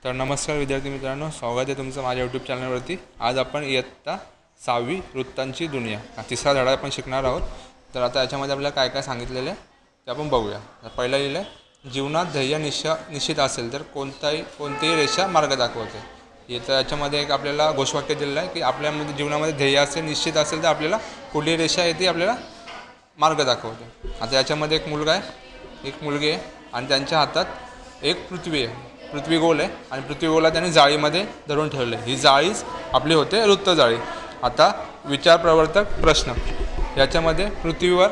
तर नमस्कार विद्यार्थी मित्रांनो, स्वागत आहे तुमचं माझ्या यूट्यूब चॅनलवरती। आज आपण इयत्ता 6वी वृत्तांची दुनिया हा तिसरा धडा आपण शिकणार आहोत। तर आता याच्यामध्ये आपल्याला काय काय सांगितलेलं आहे ते आपण बघूया। पहिला लिहिलं आहे, जीवनात ध्येय निश्चित असेल तर कोणतीही रेषा मार्ग दाखवते। तर याच्यामध्ये एक आपल्याला घोषवाक्य दिलेलं आहे की आपल्यामध्ये जीवनामध्ये ध्येय असेल निश्चित असेल तर आपल्याला कुठली रेषा येते आपल्याला मार्ग दाखवते। आता याच्यामध्ये एक मुलगा आहे, एक मुलगी आहे आणि त्यांच्या हातात एक पृथ्वी आहे। पृथ्वी गोल आहे आणि पृथ्वी गोला त्यांनी जाळीमध्ये धरून ठेवले। ही जाळीच आपली होते वृत्त जाळी। आता विचार प्रवर्तक प्रश्न, याच्यामध्ये पृथ्वीवर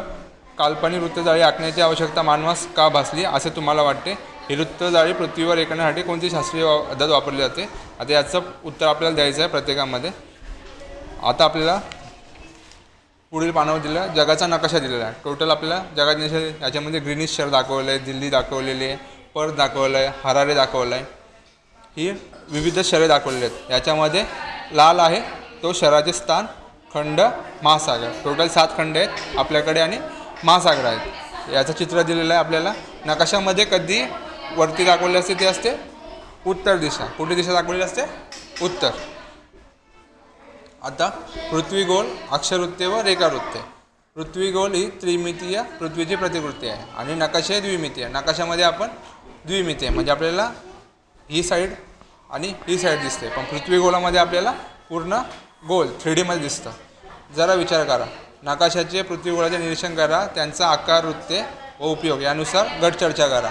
काल्पनिक वृत्त जाळी आखण्याची आवश्यकता मानवास का भासली असे तुम्हाला वाटते? ही वृत्त जाळी पृथ्वीवर एकण्यासाठी कोणती शास्त्रीय पद्धत वापरली जाते? आता याचं उत्तर आपल्याला द्यायचं आहे प्रत्येकामध्ये। आता आपल्याला पुढील पानावर दिला जगाचा नकाशा दिलेला आहे। टोटल आपल्याला जगाचा नकाशा याच्यामध्ये ग्रीनिश शहर दाखवलं आहे, दिल्ली दाखवलेली आहे, पर्थ दाखवलं आहे, हरारे दाखवलं आहे। ही विविध शहरे दाखवलेली आहेत। याच्यामध्ये लाल आहे तो शहराचे स्थान, खंड, महासागर। टोटल 7 खंड आहेत आपल्याकडे आणि महासागर आहेत। याचं चित्र दिलेलं आहे आपल्याला। नकाशामध्ये कधी वरती दाखवले असते ते असते उत्तर दिशा। कुठली दिशा दाखवलेली असते? उत्तर। आता पृथ्वी गोल, अक्षरवृत्ते व रेखावृत्ते। पृथ्वी गोल ही त्रिमितीय पृथ्वीची प्रतिकृती आहे आणि नकाशा द्विमितीय। नकाशामध्ये आपण द्विमितीय म्हणजे आपल्याला ही साईड आणि ही साईड दिसते, पण पृथ्वी गोलामध्ये आपल्याला पूर्ण गोल 3D मध्ये दिसतं। जरा विचार करा, नकाशाचे पृथ्वी गोलाचे निरीक्षण करा, त्यांचा आकार, वृत्ते व उपयोग यानुसार गट चर्चा करा।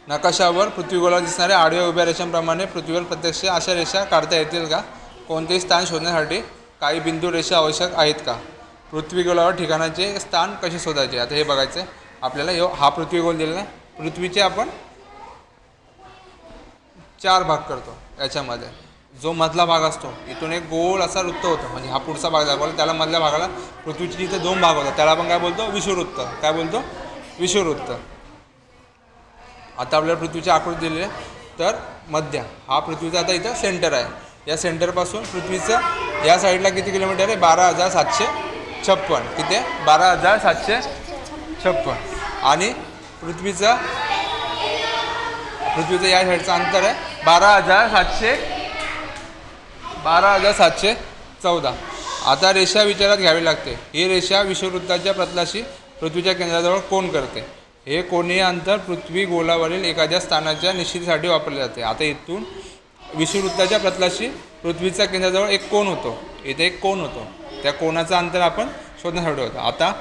नकाशावर पृथ्वी गोलावर दिसणाऱ्या आडव्या उभ्या रेषांप्रमाणे पृथ्वीवर प्रत्यक्ष अशा रेषा काढता येतील का? कोणतेही स्थान शोधण्यासाठी काही बिंदू रेषा आवश्यक आहेत का? पृथ्वी गोलावर ठिकाणाचे स्थान कसे शोधायचे? आता हे बघायचं आहे आपल्याला। हा पृथ्वी गोल दिलेला आहे। पृथ्वीचे आपण 4 भाग करतो। याच्यामध्ये जो मधला भाग असतो इथून एक गोल असा वृत्त होतो, म्हणजे हा पुढचा भाग दाखवला त्याला मधल्या भागाला पृथ्वीचे जिथे 2 भाग होतात त्याला आपण काय बोलतो? विषुववृत्त। काय बोलतो? विषुववृत्त। आता आपल्याला पृथ्वीची आकृती दिलेली आहे, तर मध्य हा पृथ्वीचा आता इथं सेंटर आहे। या सेंटरपासून पृथ्वीचं या साईडला किती किलोमीटर आहे? 12,756। किती आहे? 12,756। आणि पृथ्वीचं या साईडचं अंतर आहे 12,714। आता रेषा विचारात घ्यावी लागते। ही रेषा विषुववृत्ताच्या प्रतलाशी पृथ्वीच्या केंद्राजवळ कोन करते। हे कोनीय अंतर पृथ्वी गोलावरील एखाद्या स्थानाच्या निश्चितीसाठी वापरले जाते। आता इथून विषुववृत्ताच्या प्रतलाशी पृथ्वीच्या केंद्राजवळ एक कोन होतो, इथे एक कोन होतो, त्या कोनाचं अंतर आपण शोधण्यासाठी होतं। आता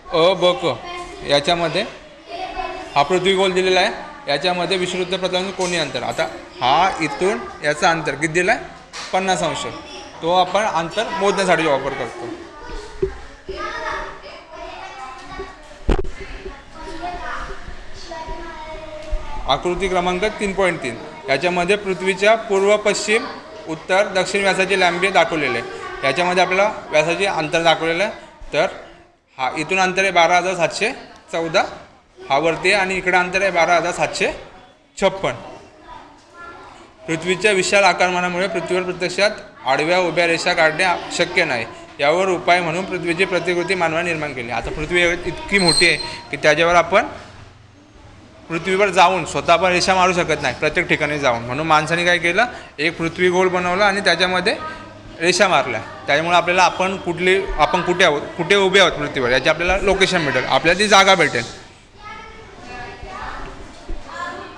अ, ब, क याच्यामध्ये हा पृथ्वी गोल दिलेला आहे, याच्यामध्ये विषुववृत्त प्रतलापासून कोनीय अंतर। आता हा इथून याचं अंतर किती दिलं आहे? 50 अंश। तो आपण अंतर मोजण्यासाठी वापर करतो। आकृती क्रमांक 3.3 याच्यामध्ये पृथ्वीच्या पूर्व, पश्चिम, उत्तर, दक्षिण व्यासाची लांबी दाखवलेली आहे। याच्यामध्ये आपल्याला व्यासाचे अंतर दाखवलेलं आहे। तर हा इथून अंतर आहे 12,714, हा वरती आहे, आणि इकडं अंतर आहे 12,756। पृथ्वीच्या विशाल आकारमानामुळे पृथ्वीवर प्रत्यक्षात आडव्या उभ्या रेषा काढणे शक्य नाही। यावर उपाय म्हणून पृथ्वीची प्रतिकृती मानवाने निर्माण केली। आता पृथ्वी इतकी मोठी आहे की त्याच्यावर आपण पृथ्वीवर जाऊन स्वतः आपण रेषा मारू शकत नाही प्रत्येक ठिकाणी जाऊन, म्हणून माणसाने काय केलं? एक पृथ्वी गोल बनवला आणि त्याच्यामध्ये रेषा मारल्या। त्यामुळे आपल्याला आपण कुठे आहोत, कुठे उभे आहोत पृथ्वीवर याची आपल्याला लोकेशन भेटेल, आपल्याला ती जागा भेटेल।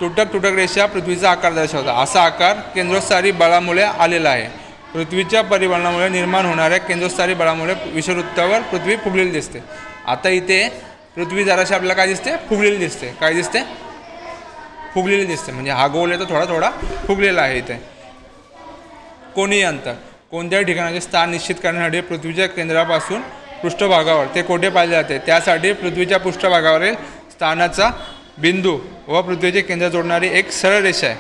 तुटक रेषा पृथ्वीचा आकार दर्शवतात। असा आकार केंद्रोत्सारी बळामुळे आलेला आहे। पृथ्वीच्या परिभ्रमणामुळे निर्माण होणाऱ्या केंद्रोत्सारी बळामुळे विषुववृत्तावर पृथ्वी फुगलेली दिसते। आता इथे पृथ्वी जराशी आपल्याला काय दिसते? फुगलेली दिसते। काय दिसते? फुगलेली दिसते, म्हणजे हा गोल आहे तो थोडा फुगलेला आहे। इथे कोनीय अंतर कोणत्याही ठिकाणाचे स्थान निश्चित करण्यासाठी पृथ्वीच्या केंद्रापासून पृष्ठभागावर ते कोठे पाहिले जाते त्यासाठी पृथ्वीच्या पृष्ठभागावरील स्थानाचा बिंदू व पृथ्वीचे केंद्र जोडणारी एक सरळ रेषा आहे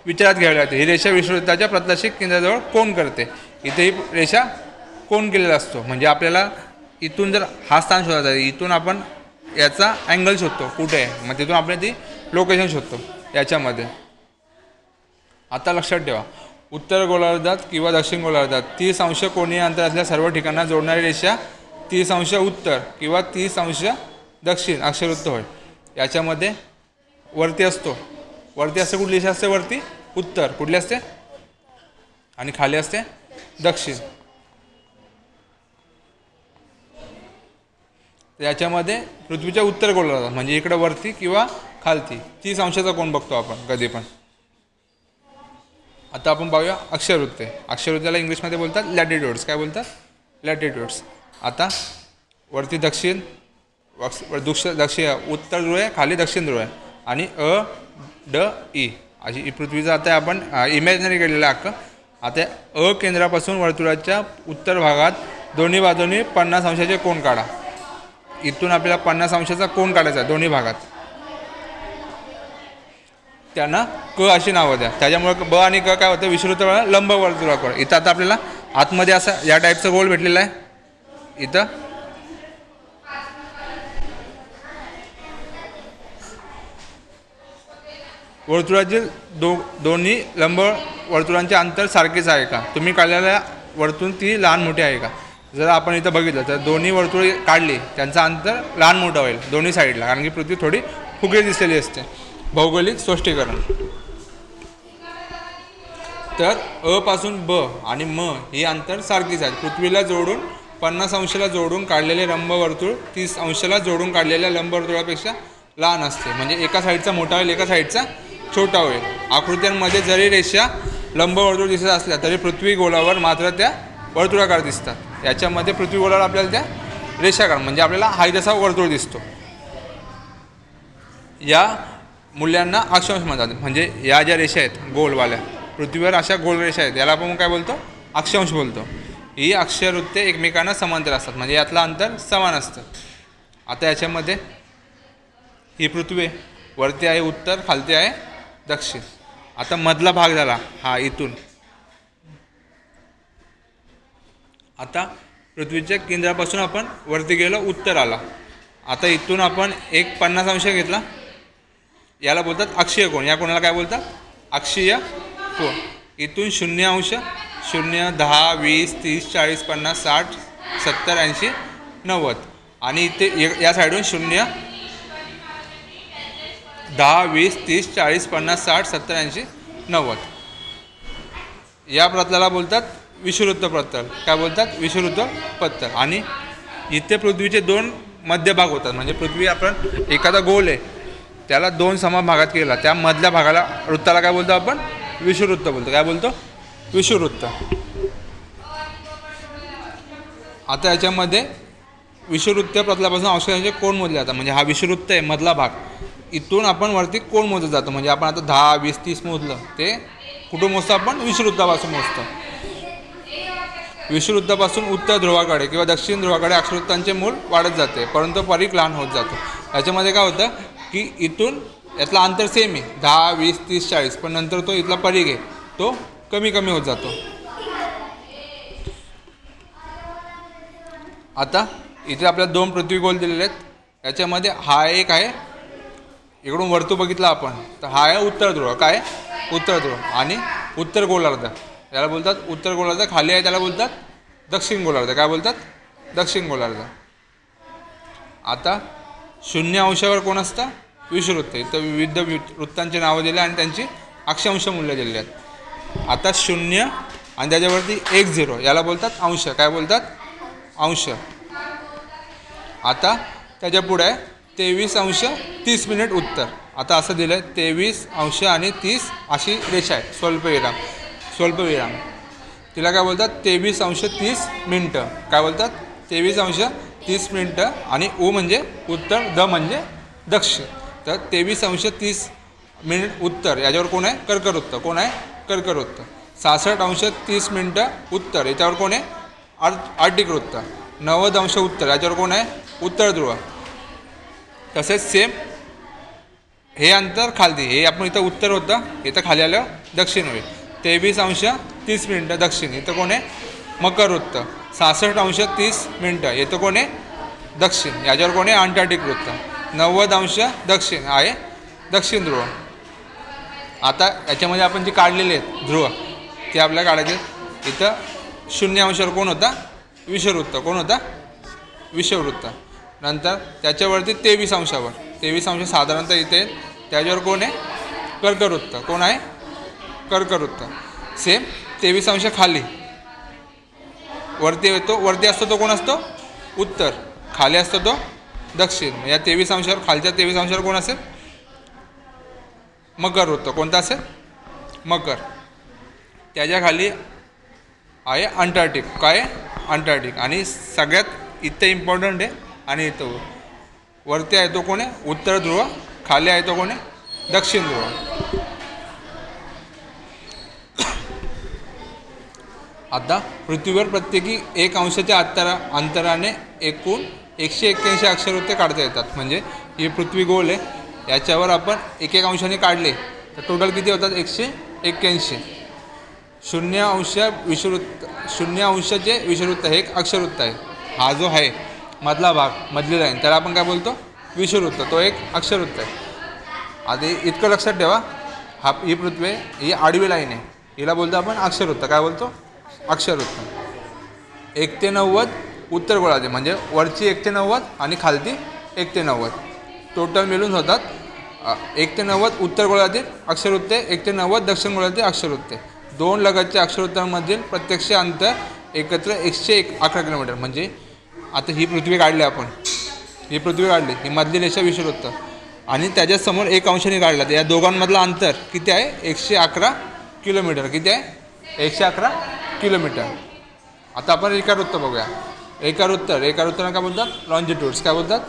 विचारात घ्यावी लागते। ही रेषा विषुववृत्ताच्या प्रतलाशी केंद्राजवळ कोन करते। इथे ही रेषा कोन केलेला असतो, म्हणजे आपल्याला इथून जर हा स्थान शोधायचा आहे, इथून आपण याचा अँगल शोधतो कुठे आहे, मग तिथून आपण ती लोकेशन शोधतो याच्यामध्ये। आता लक्षात ठेवा, उत्तर गोलार्धात किंवा दक्षिण गोलार्धात 30 अंश कोनीय अंतर असलेल्या सर्व ठिकाणांना जोडणारी रेषा 30 अंश उत्तर किंवा 30 अंश दक्षिण अक्षरवृत्त होय। याच्यामध्ये वरती असतो, वरती असते कुठली दिशा असते? वरती उत्तर. कुठली असते? आणि खाली असते दक्षिण. याच्यामध्ये पृथ्वीच्या उत्तर गोलार्धात जातात, म्हणजे इकडं वरती किंवा खालती 30 अंशाचा कोण बघतो आपण कधी पण. आता आपण पाहूया अक्षरवृत्ते. अक्षरवृत्ताला इंग्लिशमध्ये बोलतात लॅटिट्यूड्स. काय बोलतात? लॅटिट्यूड्स. आता वरती दक्षिण, दक्षिण उत्तर ध्रुव आहे, खाली दक्षिण ध्रुव आहे. आणि D E अशी पृथ्वीचं आता आपण इमॅजिनरी केलेलं आहे अख्खं. आता केंद्रापासून वर्तुळाच्या उत्तर भागात दोन्ही बाजूनी 50 अंशाचे कोन काढा. इथून आपल्याला 50 अंशाचा कोन काढायचा आहे दोन्ही भागात. त्यांना क अशी नावं द्या. त्याच्यामुळे ब आणि क काय होतं? विषुवृत्त लंब वर्तुळाकडे. इथं आता आपल्याला आतमध्ये असं या टाईपचं गोल भेटलेलं आहे. इथं वर्तुळातील दोन्ही लंब वर्तुळांचे अंतर सारखेच आहे का? तुम्ही काढलेल्या वर्तुळ ती लहान मोठी आहे का? जर आपण इथं बघितलं तर दोन्ही वर्तुळे काढली, त्यांचं अंतर लहान मोठं होईल दोन्ही साईडला, कारण की पृथ्वी थोडी फुगे दिसलेली असते. भौगोलिक स्पष्टीकरण. तर पासून ब आणि म ही अंतर सारखीच आहेत. पृथ्वीला जोडून 50 अंशाला जोडून काढलेले लंब वर्तुळ 30 अंशाला जोडून काढलेल्या लंब वर्तुळापेक्षा लहान असते. म्हणजे एका साईडचा मोठा होईल, एका साईडचा छोटा होईल. आकृत्यांमध्ये जरी रेषा लंब वर्तुळ दिसत असल्या तरी पृथ्वी गोलावर मात्र त्या वर्तुळाकार दिसतात. याच्यामध्ये पृथ्वी गोलावर आपल्याला त्या रेषाकार म्हणजे आपल्याला हा जसा वर्तुळ दिसतो. या मूल्यांना अक्षांश म्हणतात. म्हणजे या ज्या रेषा आहेत गोलवाल्या, पृथ्वीवर अशा गोल रेषा आहेत, याला आपण काय बोलतो? अक्षांश बोलतो. ही अक्षरवृत्ते एकमेकांना समांतर असतात, म्हणजे यातलं अंतर समान असतं. आता याच्यामध्ये ही पृथ्वी वरती आहे उत्तर, खालती आहे दक्षिण. आता मधला भाग झाला हा इथून. आता पृथ्वीच्या केंद्रापासून आपण वरती गेलो, उत्तर आला. आता इथून आपण एक 50 अंश घेतला, याला बोलतात अक्षीय कोण. या कोणाला काय बोलतात? अक्षीय कोण. इथून 0 अंश, 0, 10, 20, 30, 40, 50, 60, 70, 80, 90. आणि इथे या साईडून 0, 10, 20, 30, 40, 50, 60, 70, 80, 90. या प्रतलाला बोलतात विषुवृत्त प्रतल. काय बोलतात? विषुवृत्त प्रतल. आणि इथे पृथ्वीचे 2 मध्यभाग होतात. म्हणजे पृथ्वी आपण एखादा गोल आहे त्याला 2 समान भागात केला, त्या मधल्या भागाला वृत्ताला काय बोलतो आपण? विषुवृत्त बोलतो. काय बोलतो? विषुवृत्त. आता याच्यामध्ये विषुवृत्त प्रतलापासून अक्षांशाचे कोण मोजले जातात. म्हणजे हा विषुवृत्त आहे मधला भाग, इथून आपण वरती कोण मोजत जातो. म्हणजे आपण आता 10, 20, 30 मोजलं, ते कुठून मोजतो आपण? विषुवृत्तापासून मोजतो. विषुवृत्तापासून उत्तर ध्रुवाकडे किंवा दक्षिण ध्रुवाकडे अक्षवृत्तांचे मूळ वाढत जाते, परंतु परीघ लहान होत जातो. याच्यामध्ये काय होतं की इथून यातला अंतर सेम आहे 10, 20, 30, 40, पण नंतर तो इथला परीघ आहे तो कमी कमी होत जातो. आता इथे आपल्याला 2 पृथ्वी गोल दिलेले आहेत. याच्यामध्ये हा एक आहे, इकडून वरतू बघितला आपण तर हा आहे उत्तर ध्रुव. काय? उत्तर ध्रुव. आणि उत्तर गोलार्ध याला बोलतात उत्तर गोलार्ध. खाली आहे त्याला बोलतात दक्षिण गोलार्ध. काय बोलतात? दक्षिण गोलार्ध. आता 0 अंशावर कोण असतं? विषुवृत्त. इथं विविध वृत्तांची नावं दिली आणि त्यांची अक्षांश मूल्य दिलेली आहेत. आता 0 आणि त्याच्यावरती 1, 0 याला बोलतात अंश. काय बोलतात? अंश. आता त्याच्या पुढे आहे 23 अंश 30 मिनिट उत्तर. आता असं दिलं आहे 23 अंश आणि 30 अशी रेषा आहे, स्वल्पविराम. तिला काय बोलतात? 23 अंश 30 मिनटं. काय बोलतात? 23 अंश 30 मिनटं. आणि उ म्हणजे उत्तर, द म्हणजे दक्षिण. तर 23 अंश 30 मिनिट उत्तर याच्यावर कोण आहे? कर्कवृत्त. कोण आहे? कर्कवृत्त. 66 अंश 30 मिनटं उत्तर याच्यावर कोण आहे? आर्टिक वृत्त. 90 अंश उत्तर याच्यावर कोण आहे? उत्तर ध्रुव. तसेच सेम हे अंतर खाली, हे आपण इथं उत्तर होतं, इथं खाली आलं दक्षिण होईल. 23 अंश 30 मिनटं दक्षिण, इथं कोण आहे? मकर वृत्त. 66 अंश 30 मिनटं इथं कोण आहे? दक्षिण. याच्यावर कोण आहे? अंटार्क्टिक वृत्त. 90 अंश दक्षिण आहे दक्षिण ध्रुव. आता याच्यामध्ये आपण जे काढलेले आहेत ध्रुव ते आपल्याला काढायचे. इथं 0 अंशावर कोण होता? विषुवृत्त. कोण होता? विषुवृत्त. नंतर त्याच्यावरती 23 अंशावर, 23 अंश साधारणतः इथे त्याच्यावर कोण आहे? कर्कवृत्त. कोण आहे? कर्कवृत्त. सेम 23 अंश खाली वरती येतो, वरती असतो तो कोण असतो? उत्तर. खाली असतो तो दक्षिण. या 23 अंशावर, खालच्या 23 अंशावर कोण असेल? मकर वृत्त. कोणता असेल? मकर. त्याच्या खाली आहे अंटार्क्टिक. काय? अंटार्क्टिक. आणि सगळ्यात इथं इम्पॉर्टंट आहे आणि इथं वरती आहे तो कोण आहे? उत्तर ध्रुव. खाली आहे तो कोण आहे? दक्षिण ध्रुव. आता पृथ्वीवर प्रत्येकी 1 अंशाच्या अंतराने एकूण 181 अक्षरवृत्ते काढता येतात. म्हणजे ही पृथ्वी गोल आहे, याच्यावर आपण 1 अंशाने काढले तर टोटल किती होतात? 181. 0 अंशाचे विषुववृत्त हे एक अक्षरवृत्त आहे. हा जो आहे मधला भाग, मधली लाईन, त्याला आपण काय बोलतो? विषुववृत्त. तो एक अक्षरवृत्त आहे. आधी इतकं लक्षात ठेवा, ही पृथ्वी ही आडवी लाईन आहे, हिला बोलतो आपण अक्षरवृत्त. काय बोलतो? अक्षरवृत्त. 1 ते 90 उत्तर गोलार्ध, म्हणजे वरची 1 ते 90 आणि खालती 1 ते 90 टोटल मिळून होतात 1 ते 90 उत्तर गोलार्धातील अक्षरवृत्ते, 1 ते 90 दक्षिण गोलार्धातील अक्षरवृत्ते. दोन लगतच्या अक्षरवृत्तांमधील प्रत्यक्ष अंतर एकत्र 111 किलोमीटर. म्हणजे आता ही पृथ्वी काढली आपण, ही पृथ्वी काढली, ही मधली रेषा विषुववृत्त आणि त्याच्यासमोर 1 अंशाने काढला, तर या दोघांमधलं अंतर किती आहे? 111 किलोमीटर. किती आहे? 111 किलोमीटर. आता आपण रेखावृत्त बघूया. रेखावृत्तांना काय बोलतात? लॉन्जिट्यूड्स. काय बोलतात?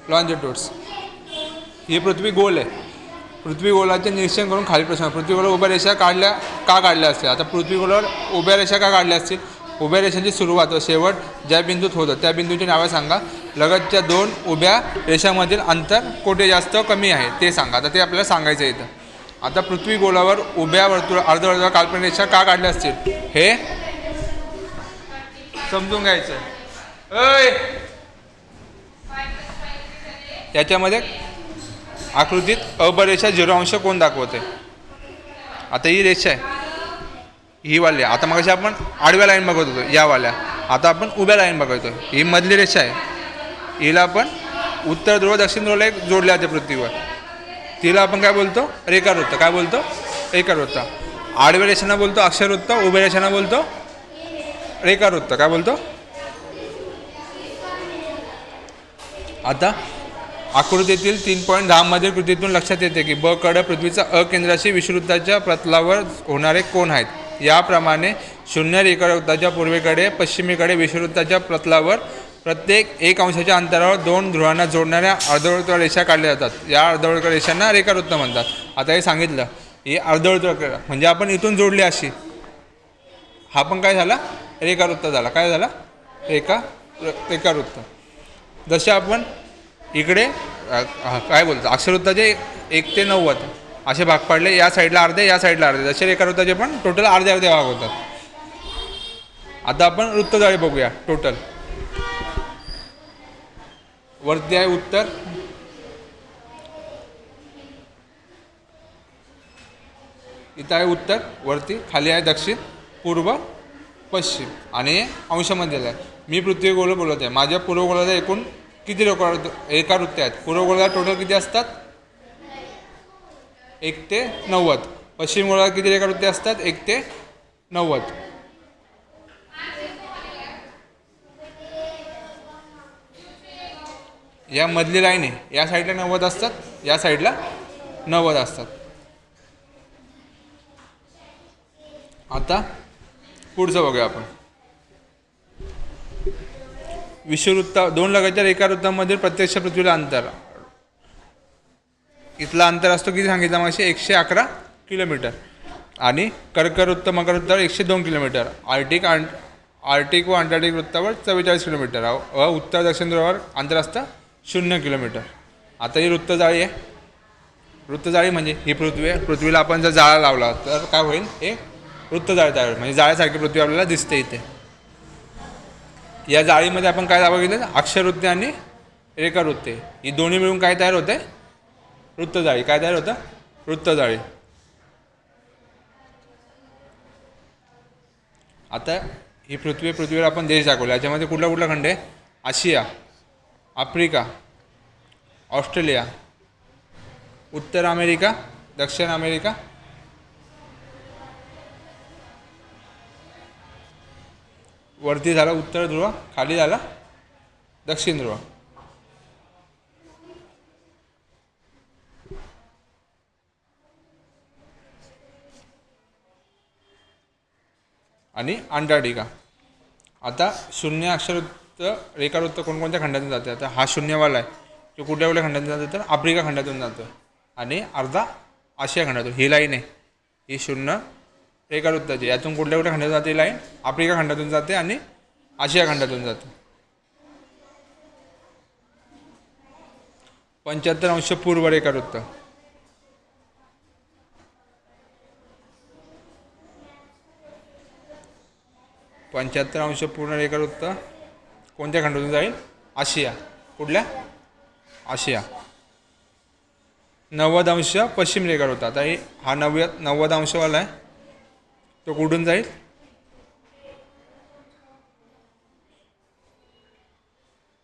लॉन्जिट्यूड्स. ही पृथ्वी गोल आहे. पृथ्वी गोलाचे निरीक्षण करून खाली प्रश्न, पृथ्वी गोलावर उभ्या रेषा का काढल्या असतील? आता पृथ्वी गोलावर उभ्या रेषा का काढल्या असतील? उभ्या रेषांची सुरुवात व शेवट ज्या बिंदूत होतं त्या बिंदूची नावे सांगा. लगतच्या 2 उभ्या रेषांमधील अंतर कोठे जास्त कमी आहे ते सांगा. आता ते आपल्याला सांगायचं आहे इथं. आता पृथ्वी गोलावर उभ्या अर्धवर्तुळावर काल्पनिक रेषा का काढल्या असतील हे समजून घ्यायचं. याच्यामध्ये आकृतीत अबरेषा 0 अंश कोण दाखवते? आता ही रेषा आहे, ही वाली. आता मग आपण आडव्या लाईन बघत होतो, या वाल्या. आता आपण उभ्या लाईन बघतोय. ही मधली रेषा आहे, हिला आपण उत्तर ध्रुव दक्षिण ध्रुवला एक जोडल्या जाते पृथ्वीवर. तिला आपण काय बोलतो? रेखावृत्त. काय बोलतो? रेखावृत्त. आडव्या रेषांना बोलतो अक्षरवृत्त, उभ्या रेषांना बोलतो रेखावृत्त. काय बोलतो? आता आकृतीतील 3.10 मध्ये कृतीतून लक्षात येते की ब कडे पृथ्वीचा अकेंद्राशी विषुववृत्ताच्या प्रतलावर होणारे कोण आहेत. याप्रमाणे 0 रेखावृत्ताच्या पूर्वेकडे पश्चिमेकडे विषुववृत्ताच्या प्रतलावर प्रत्येक 1 अंशाच्या अंतरावर 2 ध्रुवांना जोडणाऱ्या अर्धवर्तुळ रेषा काढल्या जातात. या अर्धवर्तुळ रेषांना रेखावृत्त म्हणतात. आता हे सांगितलं, ही अर्धवर्तुळ म्हणजे आपण इथून जोडली अशी, हा पण काय झाला? रेखावृत्त झाला. काय झाला? रेखावृत्त. जसे आपण इकडे काय बोलतो अक्षरवृत्ताचे 1 ते 90 असे भाग पाडले, या साईडला अर्धे, या साईडला अर्धे, जसे रेखावृत्ताचे पण टोटल अर्धे भाग होतात. आता आपण वृत्तजाळे बघूया. टोटल वरती आहे उत्तर, इथं आहे उत्तर वरती, खाली आहे दक्षिण, पूर्व, पश्चिम आणि अंशामध्ये आहे. मी पृथ्वी गोल बोलत आहे. माझ्या पूर्व गोलाला एकूण किती रेखावृत्ते आहेत? पूर्व गोलाला टोटल किती असतात? 1 ते 90. पश्चिम गोलाला किती रेखावृत्ते असतात? 1 ते 90. या मधली लाईन आहे, या साईडला 90 असतात, या साईडला 90 असतात. आता पुढचं बघूया आपण. विषुववृत्त 2 लगतच्या रेखावृत्तांमधील प्रत्यक्ष पृथ्वीला अंतर, इथला अंतर असतो किती सांगितलं मग? 111 किलोमीटर. आणि कर्कवृत्त मकरवृत्तावर 102 किलोमीटर. आर्टिक व अंटार्क्टिक वृत्तावर 44 किलोमीटर व उत्तर दक्षिण ध्रुवावर अंतर असतं 0 किलोमीटर. आता ही वृत्तजाळी आहे. वृत्तजाळी म्हणजे ही पृथ्वी आहे. पृथ्वीला आपण जर जाळा लावला तर काय होईल? हे वृत्तजाळी तयार होईल. म्हणजे जाळ्यासारखी पृथ्वी आपल्याला दिसते इथे. या जाळीमध्ये आपण काय बघितलं? अक्षरवृत्ते आणि रेखावृत्ते, ही दोन्ही मिळून काय तयार होते? वृत्तजाळी. काय तयार होतं? वृत्तजाळी. आता ही पृथ्वीवर आपण देश दाखवले. याच्यामध्ये कुठला कुठला खंड आहे? आशिया, आफ्रिका, ऑस्ट्रेलिया, उत्तर अमेरिका, दक्षिण अमेरिका, वरती झाला उत्तर ध्रुव, खाली झाला दक्षिण ध्रुव. आणि अंटार्क्टिका. आता शून्य अक्षरवृत्त रेखावृत्त कोणकोणत्या खंडातून जाते? आता हा शून्यवाला आहे, तो कुठल्या कुठल्या खंडातून जातो? तर आफ्रिका खंडातून जातो आणि अर्धा आशिया खंडातून. ही लाईन आहे, ही शून्य रेखावृत्ताची. यातून कुठल्या कुठल्या खंडातून जाते? लाईन आफ्रिका खंडातून जाते आणि आशिया खंडातून जाते. 75° पूर्व रेखावृत्त. 75° पूर्ण रेखावृत्त कोणत्या खंडातून जाईल? आशिया. कुठल्या? आशिया. 90° पश्चिम रेखावृत्त. आता हा 90°वाला आहे, तो कुठून जाईल?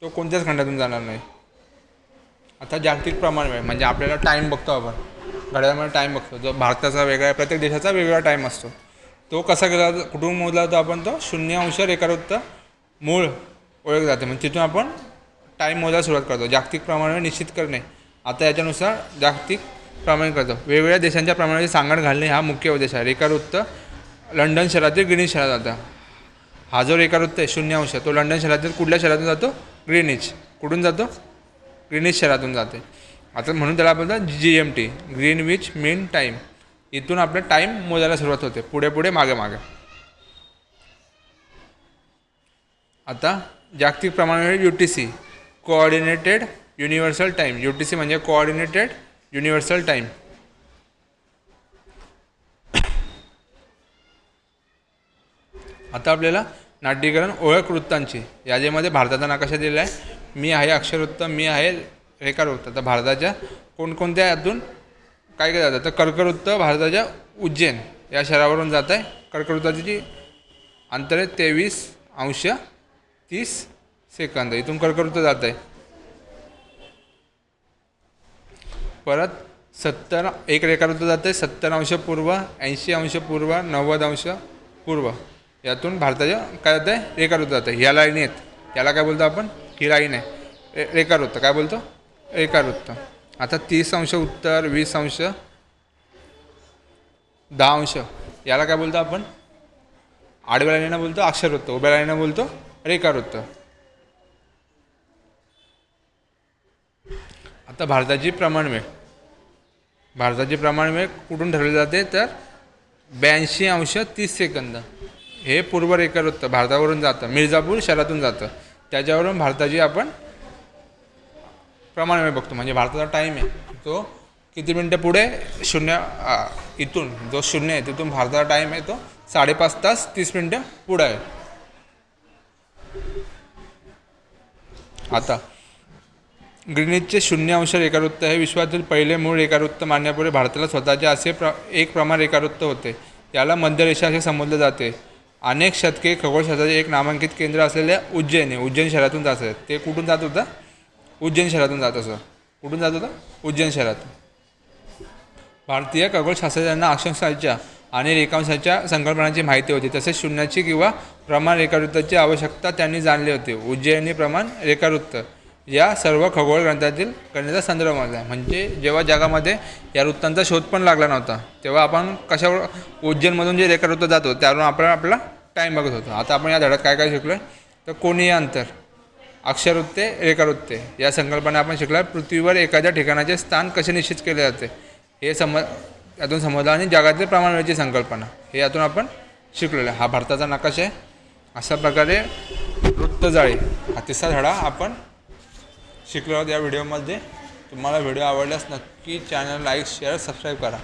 तो कोणत्याच खंडातून जाणार नाही. आता जागतिक प्रमाणवेळ म्हणजे आपल्याला टाईम बघतो आपण, घड्याळामध्ये टाईम बघतो, जो भारताचा वेगळा आहे, प्रत्येक देशाचा वेगवेगळा टाईम असतो. तो कसा केला, कुठून मोजला जातो आपण? तो 0° रेखावृत्त मूळ ओळख जाते, म्हणजे तिथून आपण टाईम मोजायला सुरुवात करतो. जागतिक प्रमाणवेळ निश्चित करणे. आता याच्यानुसार जागतिक प्रमाण करतो. वेगवेगळ्या देशांच्या प्रमाणाची सांगड घालणे हा मुख्य उद्देश आहे. रेखावृत्त लंडन शहरातील ग्रीनिच शहरात जातं. हा जो रेखावृत्त आहे 0°, तो लंडन शहरातील कुठल्या शहरातून जातो? ग्रीनिच. कुठून जातो? ग्रीनिच शहरातून जाते. आता म्हणून त्याला बोलतात GMT, ग्रीनविच मीन टाईम. इथून आपलं टाईम मोजायला सुरुवात होते, पुढे पुढे मागे मागे. आता जागतिक प्रमाणवेळ UTC, coordinated universal time. UTC म्हणजे कोऑर्डिनेटेड युनिव्हर्सल टाईम. आता आपल्याला नाट्यीकरण ओळख वृत्तांची यादीमध्ये भारताचा नकाशा दिलेला आहे. मी आहे अक्षरवृत्त, मी आहे रेखावृत्त. तर भारताच्या कोणकोणत्या यातून काय काय जातं? तर कर्कवृत्त भारताच्या उज्जैन या शहरावरून जात आहे. कर्कवृत्ताची जी अंतर आहे 23°30". इथून कर्कवृत्त जात आहे. परत एक रेखावृत्त जात आहे 70° पूर्व, 80° पूर्व, 90° पूर्व. यातून भारताच्या काय जात आहे? रेखावृत्त जात आहे. ह्या लाईनी आहेत, याला काय बोलतो आपण? ही लाईन आहे रेखावृत्त. काय बोलतो? रेखावृत्त. आता 30° उत्तर, 20°, 10°, याला काय बोलतो आपण? आडव्या लाईनीला बोलतो अक्षरवृत्त, उभ्या लाईनीला बोलतो रेखावृत्त. आता भारताची प्रमाणवेळ कुठून ठरवली जाते? तर 82°30". हे पूर्व रेखावृत्त भारतावरून जातं, मिर्झापूर शहरातून जातं. त्याच्यावरून भारताची आपण प्रमाणवेळ बघतो, म्हणजे भारताचा टाईम आहे तो किती मिनटं पुढे इथून जो 0 आहे तिथून भारताचा टाईम आहे तो 5.5 तास 30 मिनटं पुढे आहे. आता ग्रीनिचचे 0° रेखावृत्त हे विश्वातील पहिले मूळ रेखावृत्त मानण्यापूर्वी भारताला स्वतःचे असे एक प्रमाण रेखावृत्त होते. याला मध्यरेषा असे संबोधले जाते. अनेक शतके खगोलशास्त्राचे एक नामांकित केंद्र असलेल्या उज्जैन शहरातून जात आहेत. ते कुठून जात होतं? उज्जैन शहरातून जात असं. कुठून जात होतं? उज्जैन शहरातून. भारतीय खगोलशास्त्रज्ञांना अक्षांशाच्या आणि रेखांशाच्या संकल्पनांची माहिती होती, तसेच शून्याची किंवा प्रमाण रेखावृत्ताची आवश्यकता त्यांनी जाणली होती. उज्जैनी प्रमाण रेखावृत्त या सर्व खगोल ग्रंथातील गणिताचा संदर्भ मानला. म्हणजे जेव्हा जगामध्ये या वृत्तांचा शोध पण लागला नव्हता, तेव्हा आपण कशावर उज्जैनमधून जे रेखावृत्त जातो त्यावरून आपला टाईम बघत होतो. आता आपण या धड्यात काय काय शिकलो आहे? तर कोनीय अंतर, अक्षरवृत्ते, रेखावृत्ते या संकल्पना आपण शिकला. पृथ्वीवर एखाद्या ठिकाणाचे स्थान कसे निश्चित केले जाते हे यातून समजलं. आणि जगातील प्रमाणवेळेची संकल्पना हे यातून आपण शिकलेलं आहे. हा भारताचा नकाशा आहे. अशा प्रकारे वृत्तजाळे हा तिसरा धडा आपण शिकलो आहोत या व्हिडिओमध्ये. तुम्हाला व्हिडिओ आवडल्यास नक्की चॅनल लाईक, शेअर, सबस्क्राईब करा.